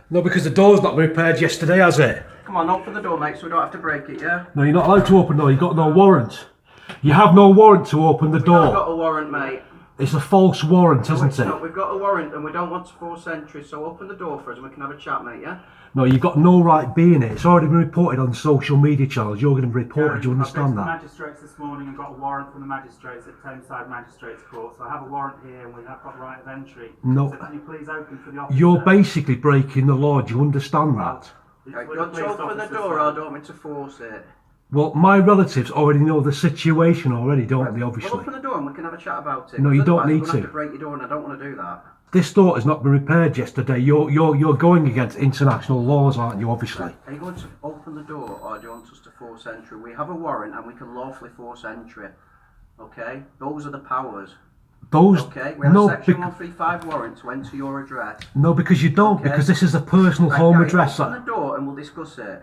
No, because the door's not been repaired yesterday, has it? Come on, open the door, mate, so we don't have to break it, yeah? No, you're not allowed to open the door. You've got no warrant. You have no warrant to open the door. We've got a warrant, mate. It's a false warrant, isn't it? No, we've got a warrant and we don't want to force entry, so open the door for us and we can have a chat, mate, yeah? No, you've got no right being it. It's already been reported on social media channels. You're going to be reported. Do you understand that? I've been to the magistrates this morning and got a warrant from the magistrates at TAMESIDE Magistrates Court. So I have a warrant here and we have got right of entry. No. So can you please open for the officer? You're basically breaking the law. Do you understand that? Right, do you want to open the door or do you want me to force it? Well, my relatives already know the situation already, don't they, obviously? Well, open the door and we can have a chat about it. No, you don't need to. Have to to break your door and I don't want to do that. This door has not been repaired yesterday. You're going against international laws, aren't you, obviously? Are you going to open the door or do you want us to force entry? We have a warrant and we can lawfully force entry. Okay? Those are the powers. Those... Okay? We have a section 135 warrant to enter your address. No, because you don't, okay? Because this is a personal home address. Open the door and we'll discuss it.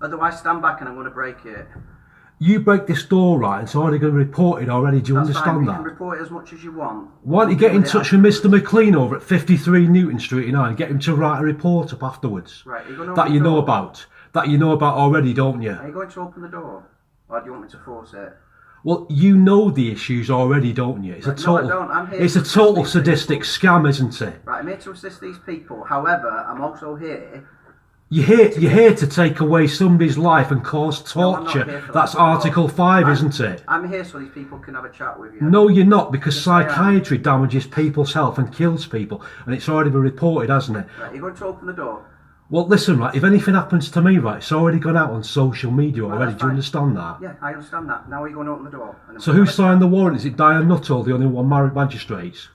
Otherwise, stand back and I'm going to break it. You break this door, right, it's already going to be reported already. Do you understand that? You can report it as much as you want. Why don't you get in touch with Mr. McLean over at 53 Newton Street and get him to write a report up afterwards. Right, you're going to that you know about. That you know about already, don't you? Are you going to open the door? Or do you want me to force it? Well, you know the issues already, don't you? It's a total, no, I don't. I'm here it's a total sadistic scam, isn't it? Right, I'm here to assist these people. However, I'm also here... You're here to take away somebody's life and cause torture. No, that's Article 5, isn't it? I'm here so these people can have a chat with you. No, you're not, because psychiatry damages people's health and kills people, and it's already been reported, hasn't it? Right, you're going to open the door? Well, listen, right, if anything happens to me, right, it's already gone out on social media already. Do you understand that? Yeah, I understand that. Now are you going to open the door? So who signed the warrant? Is it Diane Nuttall, the only one married magistrates?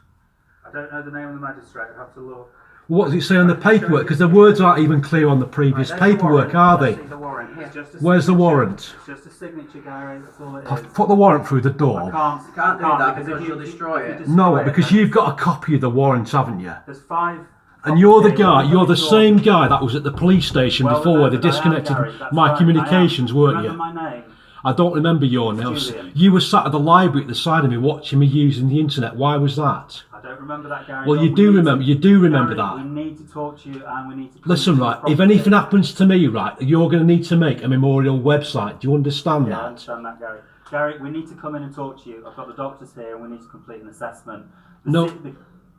I don't know the name of the magistrate, I'd have to look. What does it say on the paperwork? Because the words aren't even clear on the previous paperwork, are they? Where's the warrant? It's just a signature, Gary, that's all it is. I've put the warrant through the door. You can't do that because you'll destroy it. No, because you've got a copy of the warrant, haven't you? There's 5... And you're the guy, you're the same guy that was at the police station before where they disconnected my communications, weren't you? Remember my name? I don't remember your name. You were sat at the library at the side of me watching me using the internet. Why was that? I don't remember that, Gary. Well, you do remember that. We need to talk to you and we need to... Listen, right, if anything happens to me, right, you're going to need to make a memorial website. Do you understand that? Yeah, I understand that, Gary. Gary, we need to come in and talk to you. I've got the doctors here and we need to complete an assessment. The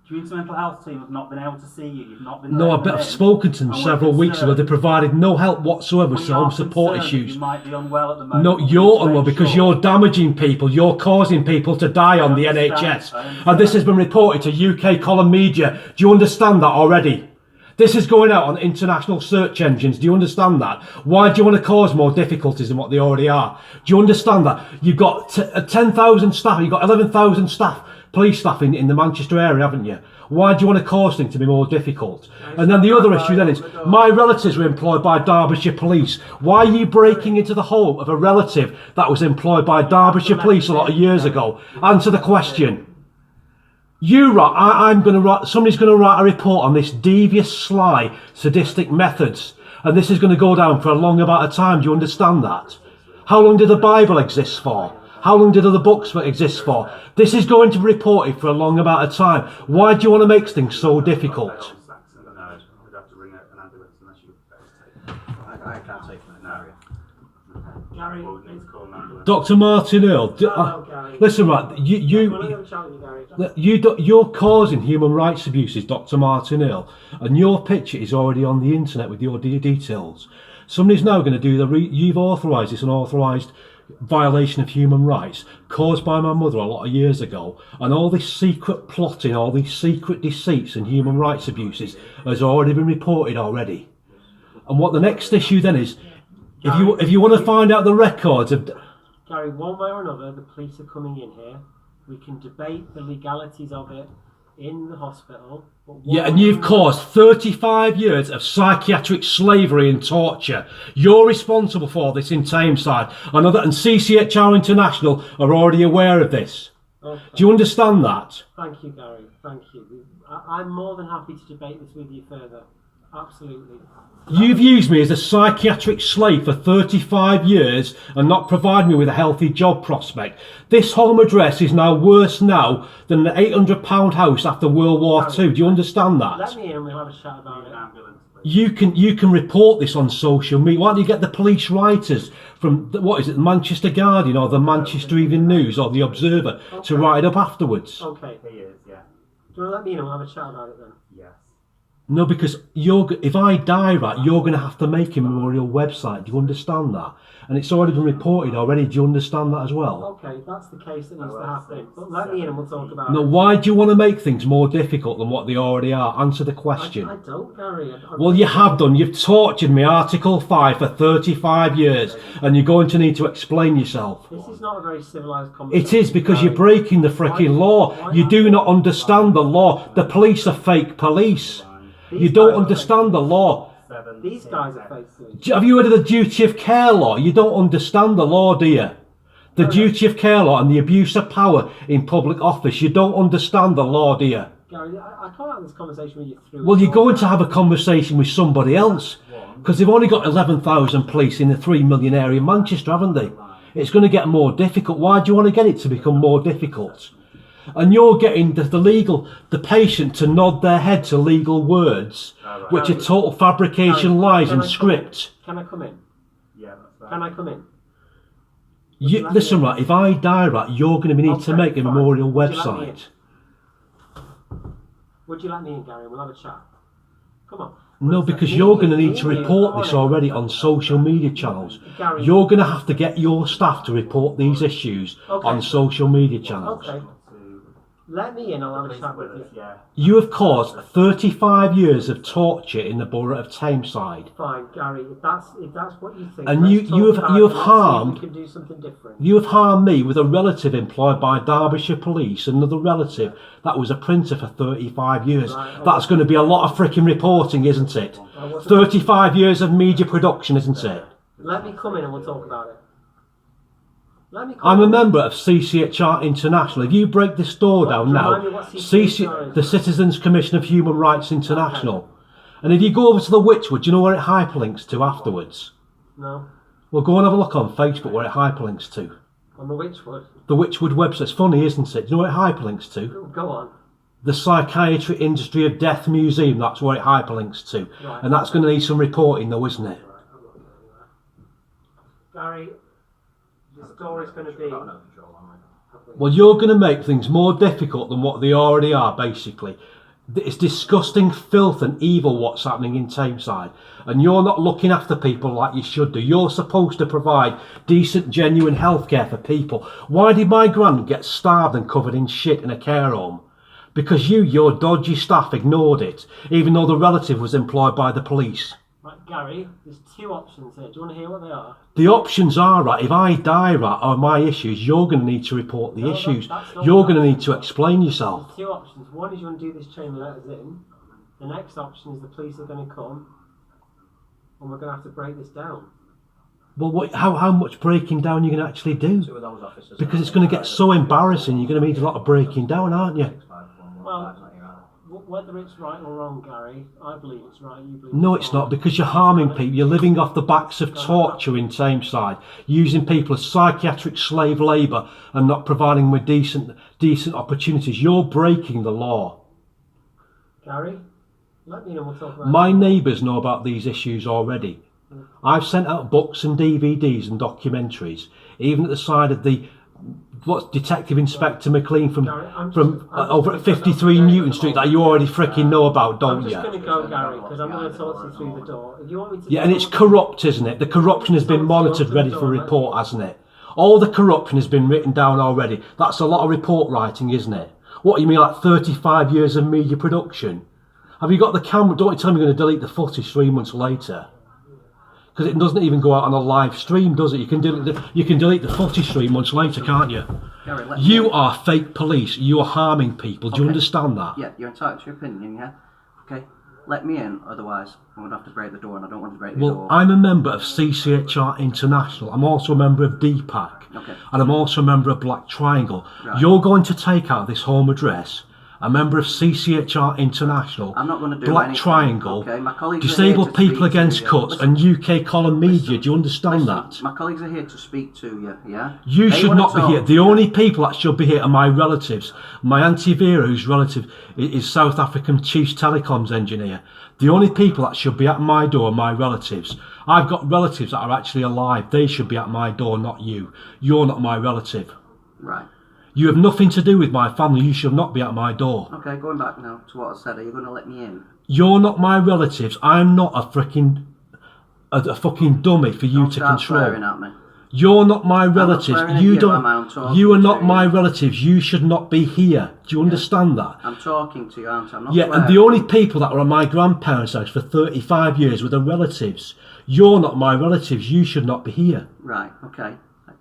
community mental health team have not been able to see you. You've not been. No, I've spoken to them several weeks ago. They provided no help whatsoever with home support issues. You might be unwell at the moment. No, you're unwell because you're damaging people. You're causing people to die on the NHS. And this has been reported to UK column media. Do you understand that already? This is going out on international search engines. Do you understand that? Why do you want to cause more difficulties than what they already are? Do you understand that? You've got 10,000 staff. You've got 11,000 staff. Police staff in the Manchester area, haven't you? Why do you want to cause things to be more difficult? And then the other issue then is, my relatives were employed by Derbyshire Police. Why are you breaking into the home of a relative that was employed by Derbyshire Police a lot of years ago? Answer the question. Somebody's going to write a report on this devious, sly, sadistic methods. And this is going to go down for a long amount of time. Do you understand that? How long did the Bible exist for? How long did other books exist for? This is going to be reported for a long amount of time. Why do you want to make things so difficult? I can't take it. Dr. Martin Earl, listen, right, you're causing human rights abuses, Dr. Martin Earl, and your picture is already on the internet with your details. Somebody's now going to do you've authorised this unauthorised violation of human rights caused by my mother a lot of years ago, and all this secret plotting, all these secret deceits and human rights abuses has already been reported already. And what the next issue then is, if you want to find out the records of... Gary, one way or another, the police are coming in here. We can debate the legalities of it in the hospital. Yeah, and you've caused 35 years of psychiatric slavery and torture. You're responsible for this in Tameside. And CCHR International are already aware of this. Okay. Do you understand that? Thank you, Gary. Thank you. I'm more than happy to debate this with you further. Absolutely. You've used me as a psychiatric slave for 35 years and not provided me with a healthy job prospect. This home address is now worse now than the £800 house after World War II. Do you understand that? Let me in and we'll have a chat about it. You can report this on social media. Why don't you get the police writers from, what is it, the Manchester Guardian or the Manchester Evening News or the Observer to write it up afterwards? Okay. He is, yeah. Do you want to let me in and we'll have a chat about it then? Yes. No, because if I die, right, you're going to have to make a memorial website. Do you understand that? And it's already been reported already. Do you understand that as well? Okay, that's the case that needs to happen. But let me in and we'll talk about No, it. why do you want to make things more difficult than what they already are? Answer the question. I don't, Gary. Well, you have done. You've tortured me, Article 5, for 35 years, and you're going to need to explain yourself. This is not a very civilised conversation. It is, because you're breaking the freaking law. You do not understand the law. The police are fake police. You don't understand the law. These guys are fake police. Have you heard of the duty of care law? You don't understand the law, do you? The duty of care law and the abuse of power in public office. You don't understand the law, do you? Gary, I can't have this conversation with you through. Well, you're going to have a conversation with somebody else, because they've only got 11,000 police in the 3 million area of Manchester, haven't they? It's going to get more difficult. Why do you want to get it to become more difficult? And you're getting the patient to nod their head to legal words, which are total fabrication, lies and script. Can I come in? Yeah, that's right. Can I come in? Listen, right, if I die, right, you're going to need to make a memorial website. Would you let me in, Gary? We'll have a chat. Come on. No, because you're going to need to report this already on social media channels. You're going to have to get your staff to report these issues on social media channels. Okay. Let me in, I'll have a chat with you. Yeah. You have caused 35 years of torture in the borough of Tameside. Fine, Gary. If that's what you think. And you have harmed. We can do something different. You have harmed me with a relative employed by Derbyshire Police, another relative that was a printer for 35 years. Right, That's going to be a lot of freaking reporting, isn't it? 35 years of media production, isn't it? Let me come in and we'll talk about it. I'm a member of CCHR International. If you break this door down now, the Citizens Commission of Human Rights International. And if you go over to the Witchwood, do you know where it hyperlinks to afterwards? No. Well, go and have a look on Facebook where it hyperlinks to. On the Witchwood? The Witchwood website. It's funny, isn't it? Do you know where it hyperlinks to? Go on. The Psychiatry Industry of Death Museum. That's where it hyperlinks to. Right. And that's going to need some reporting though, isn't it? Gary, the story's going to be... Well, you're going to make things more difficult than what they already are, basically. It's disgusting filth and evil what's happening in Tameside. And you're not looking after people like you should do. You're supposed to provide decent, genuine healthcare for people. Why did my gran get starved and covered in shit in a care home? Because your dodgy staff ignored it, even though the relative was employed by the police. Right, Gary, there's two options here. Do you want to hear what they are? The options are, right, if I die, right, or my issues, you're going to need to report the issues. You're going to need to explain yourself. There's two options. One is you want to do this chain of letters in. The next option is the police are going to come and we're going to have to break this down. Well, how much breaking down are you going to actually do? Because it's going to get so embarrassing, you're going to need a lot of breaking down, aren't you? Well, whether it's right or wrong, Gary, I believe it's right, you believe No, it's not, because you're harming people. You're living off the backs of torture in Tameside, using people as psychiatric slave labour and not providing them with decent opportunities. You're breaking the law. Gary, let me know, we'll talk about My neighbours know about these issues already. I've sent out books and DVDs and documentaries, even at the side of the Detective Inspector McLean from over at 53 Newton Street that you already freaking know about, don't you? I'm just going to go, Gary, because I'm going to talk to you through the door. If you want me to... Yeah, and it's corrupt, isn't it? The corruption has been monitored, ready for report, hasn't it? All the corruption has been written down already. That's a lot of report writing, isn't it? What, you mean like 35 years of media production? Have you got the camera? Don't you tell me you're going to delete the footage 3 months later? Because it doesn't even go out on a live stream, does it? You can delete the footage 3 months later, can't you? Gary, You are fake police. You are harming people. Do you understand that? Yeah, you're entitled to your opinion, yeah? Okay, let me in, otherwise I'm going to have to break the door, and I don't want to break the door. Well, I'm a member of CCHR International. I'm also a member of DPAC. Okay. And I'm also a member of Black Triangle. Right. You're going to take out this home address a member of CCHR International, I'm not going to do Black anything, Triangle, okay? My colleagues are here Disabled to People speak to Against you. Cuts, Listen, and UK Column Media. listen, Do you understand listen, that? my colleagues are here to speak to you, yeah? You They should wanna not be talk here. to The you. only people that should be here are my relatives. My Auntie Vera, whose relative is South African Chief Telecoms engineer. The only people that should be at my door are my relatives. I've got relatives that are actually alive. They should be at my door, not you. You're not my relative. Right. You have nothing to do with my family. You should not be at my door. Okay, going back now to what I said. Are you going to let me in? You're not my relatives. I'm not a fucking dummy for you Don't to start swearing control. at me. You're not my relatives. swearing at You you, don't. I'm talking You are to not you. my relatives. You should not be here. Do you understand that? I'm talking to you, aren't I? I'm not Yeah, swearing. and the only people that were at my grandparents' house for 35 years were the relatives. You're not my relatives. You should not be here. Right, okay.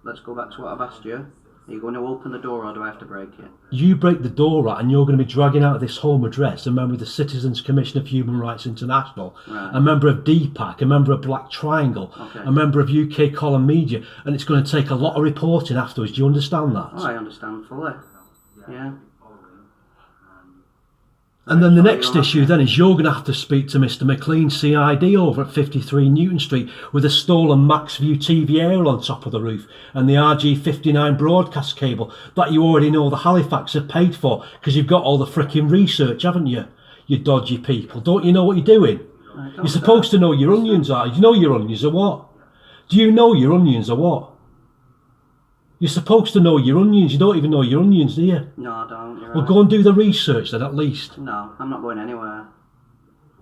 Let's go back to what I've asked you. Are you going to open the door or do I have to break it? You break the door out and you're going to be dragging out of this home address a member of the Citizens Commission of Human Rights International, Right. a member of DPAC, a member of Black Triangle, Okay. a member of UK Column Media, and it's going to take a lot of reporting afterwards. Do you understand that? Oh, I understand fully. Yeah. And then the So next you're issue not- then is you're going to have to speak to Mr McLean, CID, over at 53 Newton Street with a stolen MaxView TV aerial on top of the roof and the RG59 broadcast cable that you already know the Halifax have paid for because you've got all the frickin' research, haven't you? You dodgy people. Don't you know what you're doing? Right, You're supposed to know your onions are. Do you know your onions are what? Do you know your onions are what? You're supposed to know your onions. You don't even know your onions, do you? No, I don't. You're Well, right. go and do the research then, at least. No, I'm not going anywhere.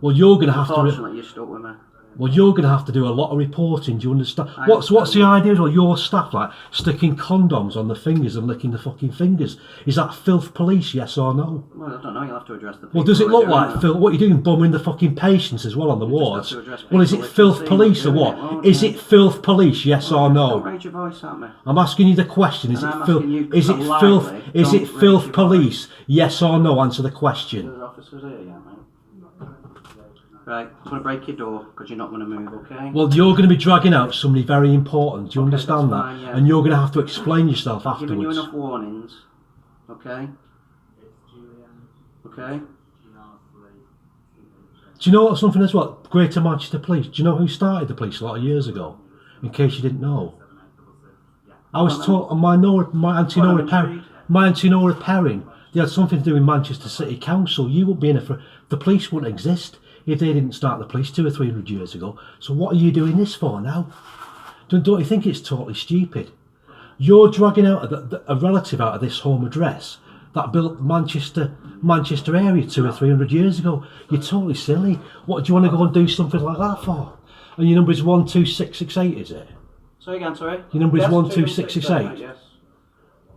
Well, you're going to have to... Unfortunately, you're stuck with me. Well, you're going to have to do a lot of reporting. Do you understand? I What's understand. the idea? Well, your staff like sticking condoms on the fingers and licking the fucking fingers. Is that filth police? Yes or no? Well, I don't know. You'll have to address the people. Well, does it who are look doing like that. filth? What are you doing, bumming the fucking patients as well on the You just wards? have to address Well, is people it who filth can see police or them doing what? it, won't Is you? it filth police? Yes or Don't no? raise your voice at me. I'm asking you the question. Is And it I'm filth? asking you Is it politely, filth? Is don't it raise filth your police? Yes or no? Answer the question. There's officers here, yeah, mate. Right, I'm going to break your door because you're not going to move, okay? Well, you're going to be dragging out somebody very important. Do you Okay, understand that's that? fine, yeah. And you're going to have to explain yourself I've given you afterwards. enough warnings, okay? Okay? Do you know what something as well? Greater Manchester Police. Do you know who started the police a lot of years ago? In case you didn't know. I was taught on my Auntie Well, I'm Nora Perrin. intrigued. My Auntie Nora Perrin. They had something to do with Manchester City Council. You wouldn't be in it for the police wouldn't exist if they didn't start the police 200 or 300 years ago. So what are you doing this for now? Don't you think it's totally stupid? You're dragging out a relative out of this home address that built Manchester area 200 or 300 years ago. You're totally silly. What do you want to go and do something like that for? And your number is 12668, is it? Sorry again, sorry? Your number is Yes, 12668. Yes.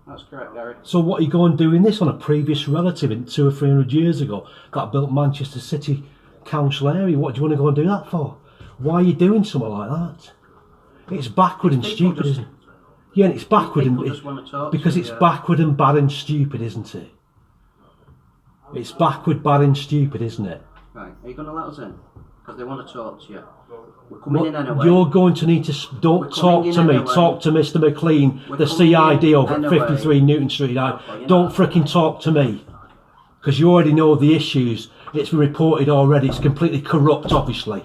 That's correct, Gary. So what are you going doing this on a previous relative in 200 or 300 years ago that built Manchester City Council area? What do you want to go and do that for? Why are you doing something like that? It's backward and People stupid, just- isn't it? Yeah, and it's backward and People just want to talk because to it's you. backward and bad and stupid, isn't it? It's backward, bad and stupid, isn't it? Right, are you going to let us in? Because they want to talk to you. We're coming Well, in anyway. you're going to need to don't We're talk coming to in me. anyway. Talk to Mr. McLean, We're the coming CID in over at anyway. 53 Newton Street. Well, you Don't know. fricking talk to me, because you already know the issues. It's been reported already. It's completely corrupt, obviously.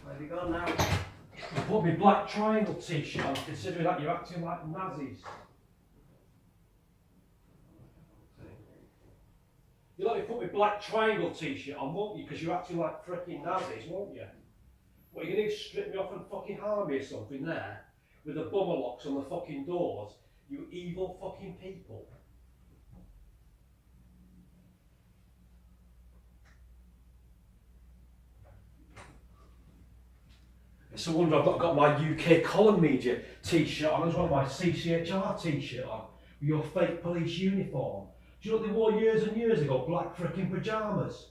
Where have you gone now? I put my black triangle t-shirt on, considering that you're acting like Nazis. You'll let me put my black triangle t-shirt on, won't you? Because you're acting like fricking Nazis, won't you? What, you're going to strip me off and fucking harm me or something there? With the bummer locks on the fucking doors? You evil fucking people. It's a wonder I've not got my UK Column Media t-shirt on as well, my CCHR t-shirt on, with your fake police uniform. Do you know what they wore years and years ago? Black frickin' pyjamas.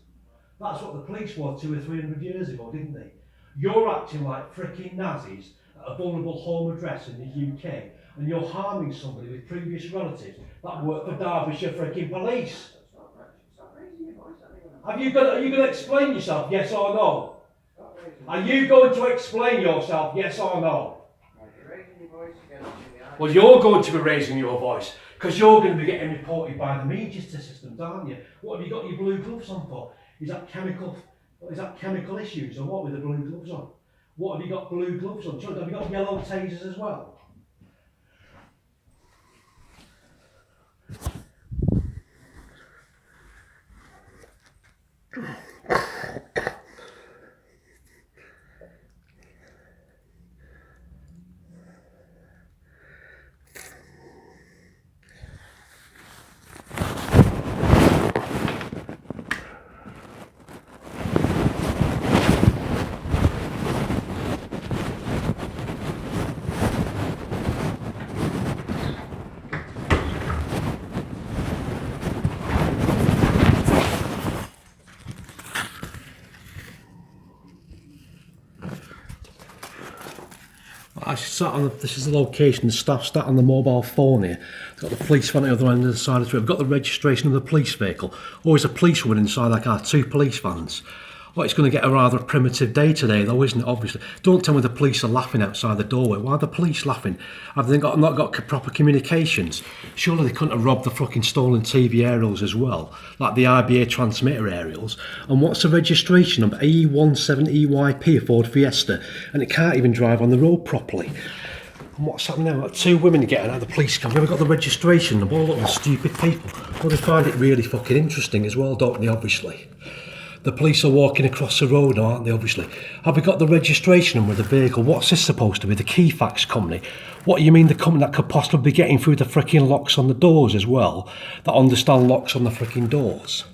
That's what the police were 200 or 300 years ago, didn't they? You're acting like freaking Nazis at a vulnerable home address in the UK, and you're harming somebody with previous relatives that work for Derbyshire freaking police. Are you going to explain yourself, yes or no? Are you going to explain yourself, yes or no? Well, you're going to be raising your voice, because you're going to be getting reported by the media systems, aren't you? What have you got your blue gloves on for? Is that chemical issues, or what with the blue gloves on? What have you got blue gloves on? Have you got yellow tasers as well? I sat on this is the location, the staff sat on the mobile phone here. Got the police van at the other end of the side of the road. I've got the registration of the police vehicle. Always a policewoman inside that car, 2 police vans. Well, it's going to get a rather primitive day today though, isn't it, obviously? Don't tell me the police are laughing outside the doorway. Why are the police laughing? Have they not got proper communications? Surely they couldn't have robbed the fucking stolen TV aerials as well, like the IBA transmitter aerials. And what's the registration number? AE17EYP, a Ford Fiesta, and it can't even drive on the road properly. And what's happening now? Like 2 women getting out of the police car. We've got the registration number. All the stupid people. Well, they find it really fucking interesting as well, don't they, obviously? The police are walking across the road, aren't they, obviously? Have we got the registration number of the vehicle? What's this supposed to be? The Keyfax company? What do you mean the company that could possibly be getting through the freaking locks on the doors as well? That understand locks on the freaking doors?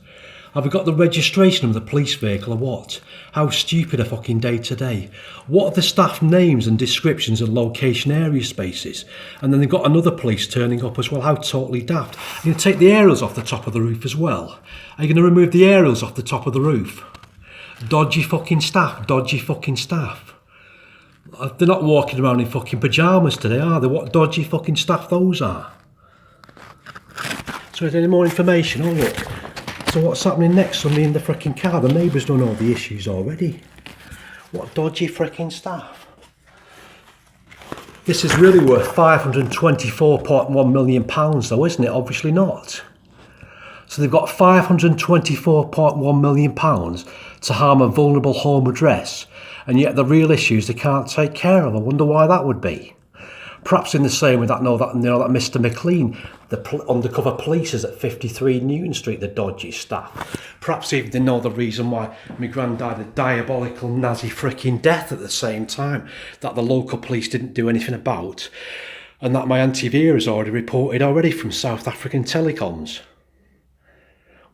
Have we got the registration of the police vehicle or what? How stupid a fucking day today. What are the staff names and descriptions and location area spaces? And then they've got another police turning up as well. How totally daft. You're going to take the aerials off the top of the roof as well? Are you going to remove the aerials off the top of the roof? Dodgy fucking staff, dodgy fucking staff. They're not walking around in fucking pyjamas today, are they? What dodgy fucking staff those are? So is there any more information? Oh look. So what's happening next on me in the freaking car? The neighbours don't know the issues already. What dodgy freaking staff. This is really worth £524.1 million though, isn't it? Obviously not. So they've got £524.1 million to harm a vulnerable home address, and yet the real issues they can't take care of. I wonder why that would be. Perhaps in the same way that that Mr. McLean, the undercover policers at 53 Newton Street, the dodgy staff. Perhaps even they know the reason why my gran died a diabolical Nazi freaking death at the same time, that the local police didn't do anything about, and that my Auntie Vera has already reported already from South African telecoms.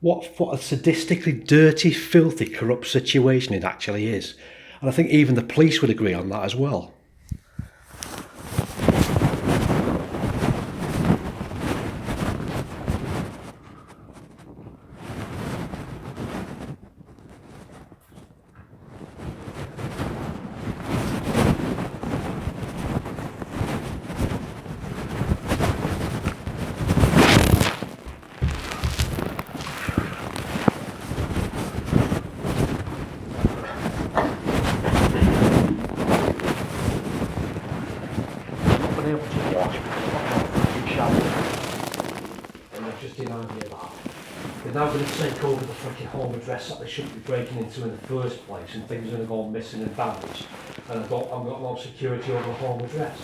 What a sadistically dirty, filthy, corrupt situation it actually is. And I think even the police would agree on that as well. They're now going to take over the freaking home address that they shouldn't be breaking into in the first place, and things are going to go missing and damaged, and I've got no security over the home address.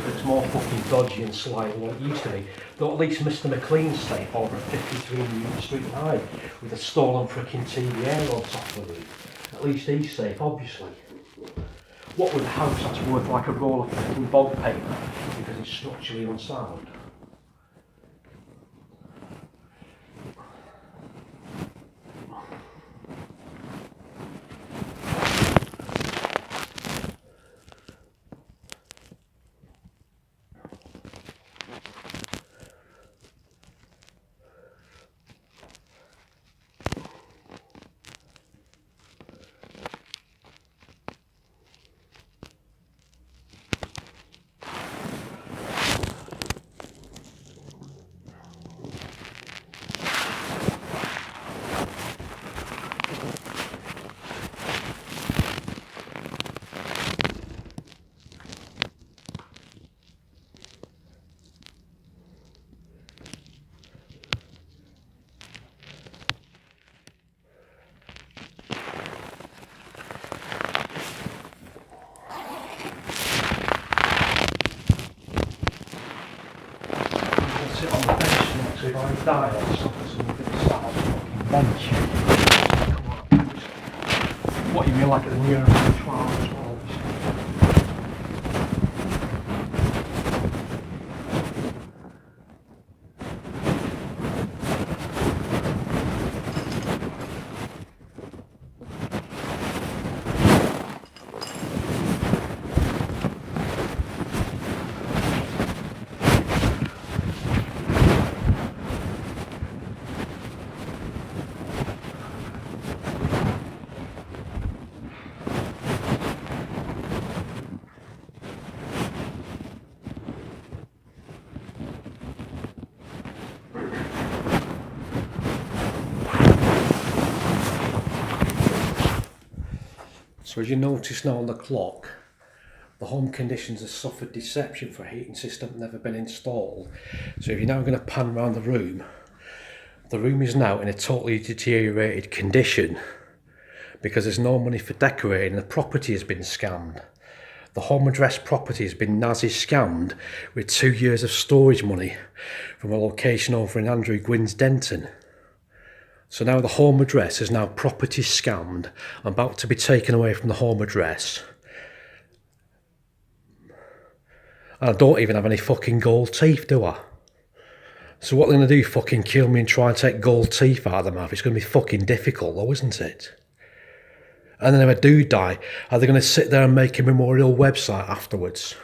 It's more fucking dodgy and sly than what it used to be. Though at least Mr. McLean's safe over at 53 Newton Street High with a stolen freaking TV air on top of the roof. At least he's safe, obviously. What with a house that's worth like a roll of fucking bog paper because it's structurally unsound? die on sofas and you're going to start on the fucking bench. Come on. What you mean, like at the Nuremberg trial as well? So as you notice now on the clock, the home conditions have suffered deception for a heating system never been installed. So if you're now going to pan around the room is now in a totally deteriorated condition because there's no money for decorating. The property has been scammed. The home address property has been Nazi scammed with 2 years of storage money from a location over in Andrew Gwynn's Denton. So now the home address is now property scammed, about to be taken away from the home address. And I don't even have any fucking gold teeth, do I? So what they're going to do, fucking kill me and try and take gold teeth out of the mouth? It's going to be fucking difficult though, isn't it? And then if I do die, are they going to sit there and make a memorial website afterwards?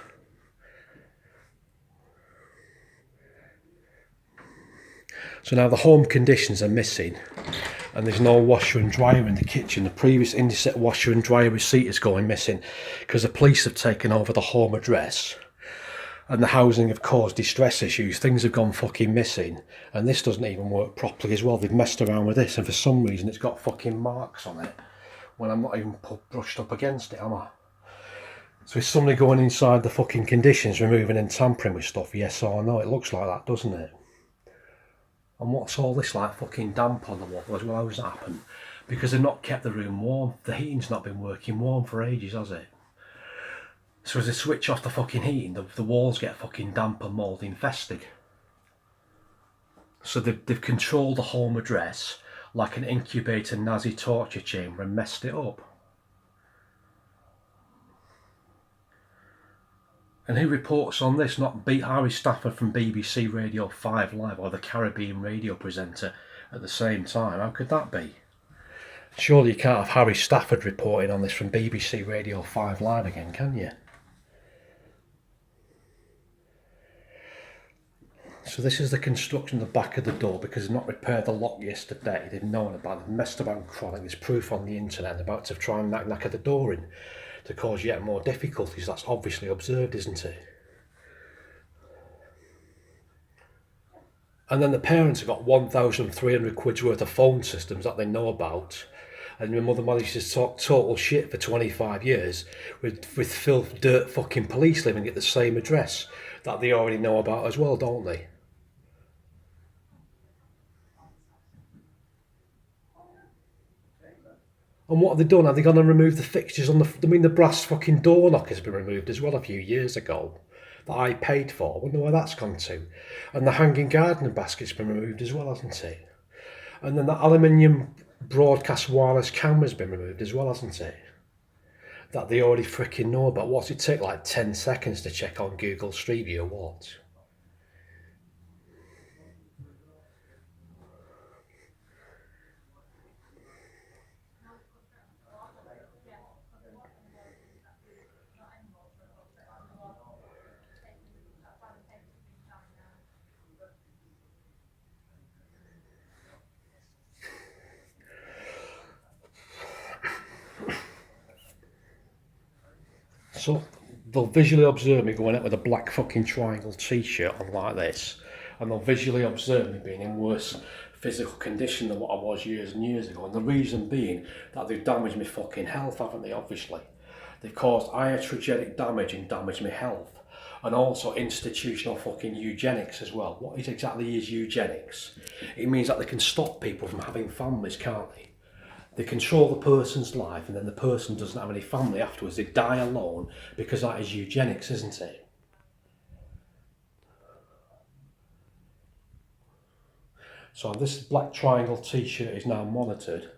So now the home conditions are missing and there's no washer and dryer in the kitchen. The previous inset washer and dryer receipt is going missing because the police have taken over the home address and the housing have caused distress issues. Things have gone fucking missing and this doesn't even work properly as well. They've messed around with this and for some reason it's got fucking marks on it when I'm not even brushed up against it, am I? So is somebody going inside the fucking conditions, removing and tampering with stuff, yes or no? It looks like that, doesn't it? And what's all this like fucking damp on the wall as well? How's that happened? Because they've not kept the room warm. The heating's not been working warm for ages, has it? So as they switch off the fucking heating, the walls get fucking damp and mould infested. So they've controlled the home address like an incubator Nazi torture chamber and messed it up. And who reports on this? Not Harry Stafford from BBC Radio 5 Live or the Caribbean radio presenter at the same time. How could that be? Surely you can't have Harry Stafford reporting on this from BBC Radio 5 Live again, can you? So this is the construction of the back of the door because they've not repaired the lock yesterday. They've known about it, they've messed about crawling. There's proof on the internet. They're about to try and knack the door in to cause yet more difficulties. That's obviously observed, isn't it? And then the parents have got 1,300 quid's worth of phone systems that they know about. And my mother managed to talk total shit for 25 years with filth, dirt fucking police living at the same address that they already know about as well, don't they? And what have they done? Have they gone and removed the fixtures on the brass fucking door knocker has been removed as well a few years ago that I paid for. I wonder where that's gone to. And the hanging gardening basket's been removed as well, hasn't it? And then the aluminium broadcast wireless camera's been removed as well, hasn't it? That they already freaking know about. What's it take, like 10 seconds to check on Google Street View or what? So they'll visually observe me going out with a black fucking triangle t-shirt on like this, and they'll visually observe me being in worse physical condition than what I was years and years ago. And the reason being that they've damaged my fucking health, haven't they? Obviously, they've caused iatrogenic damage and damaged my health, and also institutional fucking eugenics as well. What exactly is eugenics? It means that they can stop people from having families, can't they? They control the person's life and then the person doesn't have any family afterwards. They die alone because that is eugenics, isn't it? So this black triangle t-shirt is now monitored,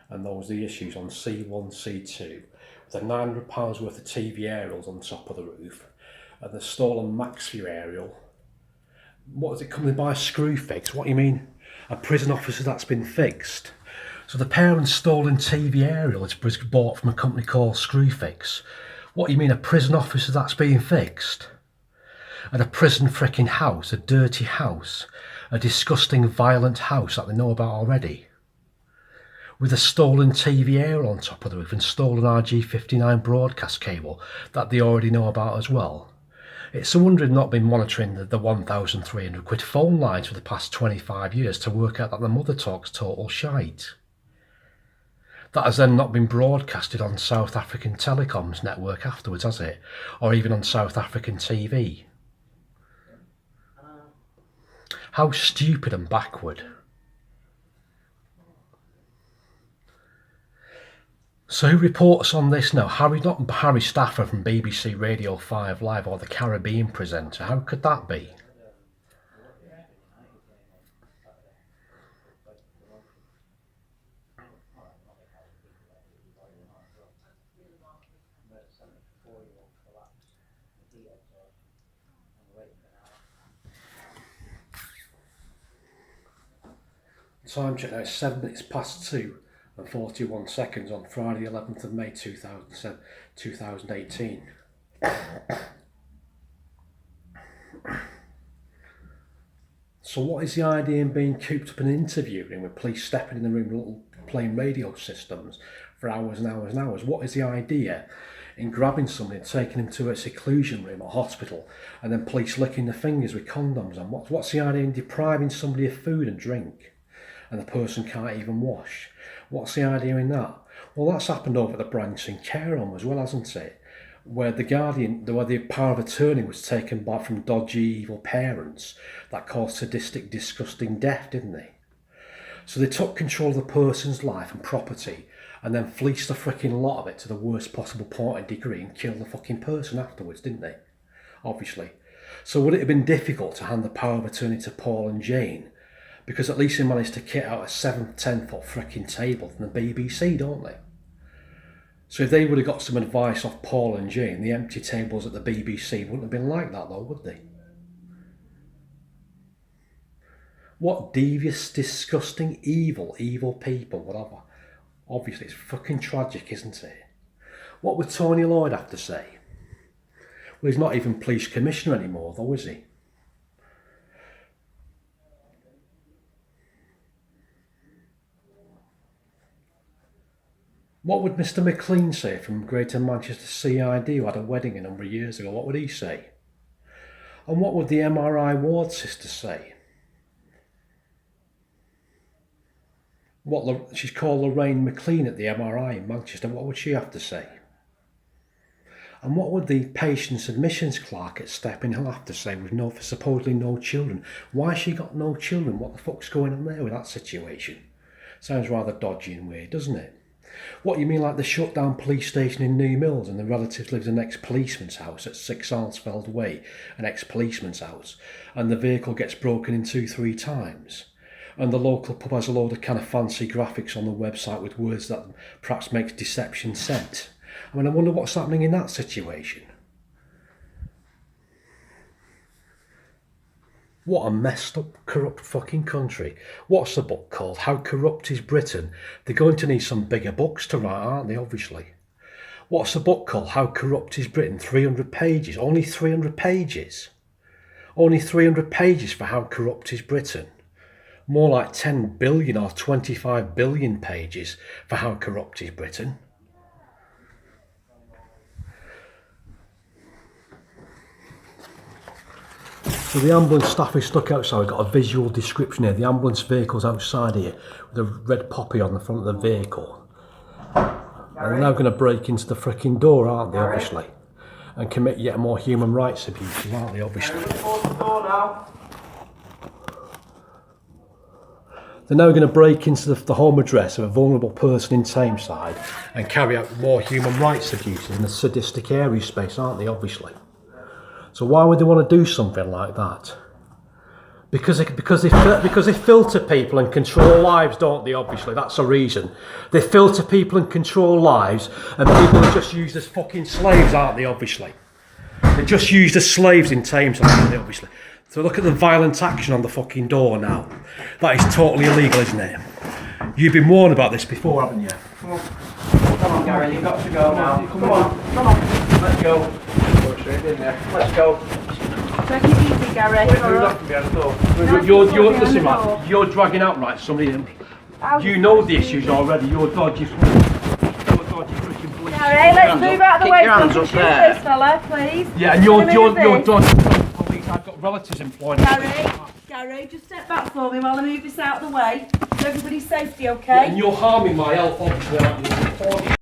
and those are the issues on C1, C2. With a £900 worth of TV aerials on top of the roof, and the stolen Maxview aerial. What is it coming by screw fix? What do you mean? A prison officer that's been fixed? So the parents' stolen TV aerial was bought from a company called Screwfix. What do you mean a prison officer that's being fixed? And a prison fricking house, a dirty house, a disgusting violent house that they know about already. With a stolen TV aerial on top of the roof and stolen RG59 broadcast cable that they already know about as well. It's a wonder they've not been monitoring the 1,300 quid phone lines for the past 25 years to work out that the mother talks total shite. That has then not been broadcasted on South African Telecoms network afterwards, has it? Or even on South African TV. How stupid and backward. So who reports on this now? Not Harry Stafford from BBC Radio 5 Live or the Caribbean presenter. How could that be? Time check now, it's 7 minutes past 2 and 41 seconds on Friday 11th of May 2018. So what is the idea in being cooped up and interviewing with police stepping in the room with little plain radio systems for hours and hours and hours? What is the idea in grabbing somebody and taking him to a seclusion room or hospital and then police licking their fingers with condoms on? What's the idea in depriving somebody of food and drink and the person can't even wash? What's the idea in that? Well, that's happened over at the Branching Care Home as well, hasn't it? Where the power of attorney was taken back from dodgy, evil parents that caused sadistic, disgusting death, didn't they? So they took control of the person's life and property and then fleeced the freaking lot of it to the worst possible point and degree and killed the fucking person afterwards, didn't they? Obviously. So would it have been difficult to hand the power of attorney to Paul and Jane? Because at least they managed to kit out a 7-10 foot freaking table from the BBC, don't they? So if they would have got some advice off Paul and Jane, the empty tables at the BBC wouldn't have been like that though, would they? What devious, disgusting, evil people, whatever. Obviously it's fucking tragic, isn't it? What would Tony Lloyd have to say? Well, he's not even police commissioner anymore though, is he? What would Mr McLean say from Greater Manchester CID who had a wedding a number of years ago? What would he say? And what would the MRI ward sister say? She's called Lorraine McLean at the MRI in Manchester. What would she have to say? And what would the patient's admissions clerk at Stepping Hill have to say with supposedly no children? Why has she got no children? What the fuck's going on there with that situation? Sounds rather dodgy and weird, doesn't it? What, you mean like the shut down police station in New Mills and the relatives lives in an ex-policeman's house at 6 Alsfeld Way, an ex-policeman's house, and the vehicle gets broken in 2-3 times? And the local pub has a load of kind of fancy graphics on the website with words that perhaps makes deception sense. I mean, I wonder what's happening in that situation. What a messed up, corrupt fucking country. What's the book called? How Corrupt is Britain? They're going to need some bigger books to write, aren't they, obviously? What's the book called? How Corrupt is Britain? 300 pages. Only 300 pages. Only 300 pages for How Corrupt is Britain. More like 10 billion or 25 billion pages for How Corrupt is Britain. So the ambulance staff is stuck outside. We've got a visual description here. The ambulance vehicle's outside here with a red poppy on the front of the vehicle. And they're now going to break into the fricking door, aren't they, obviously? And commit yet more human rights abuses, aren't they, obviously? They're now going to break into the home address of a vulnerable person in Tameside and carry out more human rights abuses in a sadistic area space, aren't they, obviously? So why would they want to do something like that? Because they filter people and control lives, don't they? Obviously, that's a reason. They filter people and control lives, and people are just used as fucking slaves, aren't they? Obviously, they're just used as slaves in TAMESIDE, aren't they? Obviously. So look at the violent action on the fucking door now. That is totally illegal, isn't it? You've been warned about this before, haven't you? Come on, Gary, you've got to go now. Come on. Let's go. Go straight in there. Let's go. Take it easy, Gary. Listen, right, you're dragging out, right, somebody. You know the issues already. You're dodgy. Freaking police. Gary, let's move out of the way Keep your hands so we up can shoot there. this fella, please. Yeah, and you're dodgy police. I've got relatives employed. Gary, just step back for me while I move this out of the way. For everybody's safety, okay? Yeah, and you're harming my health, obviously, aren't you?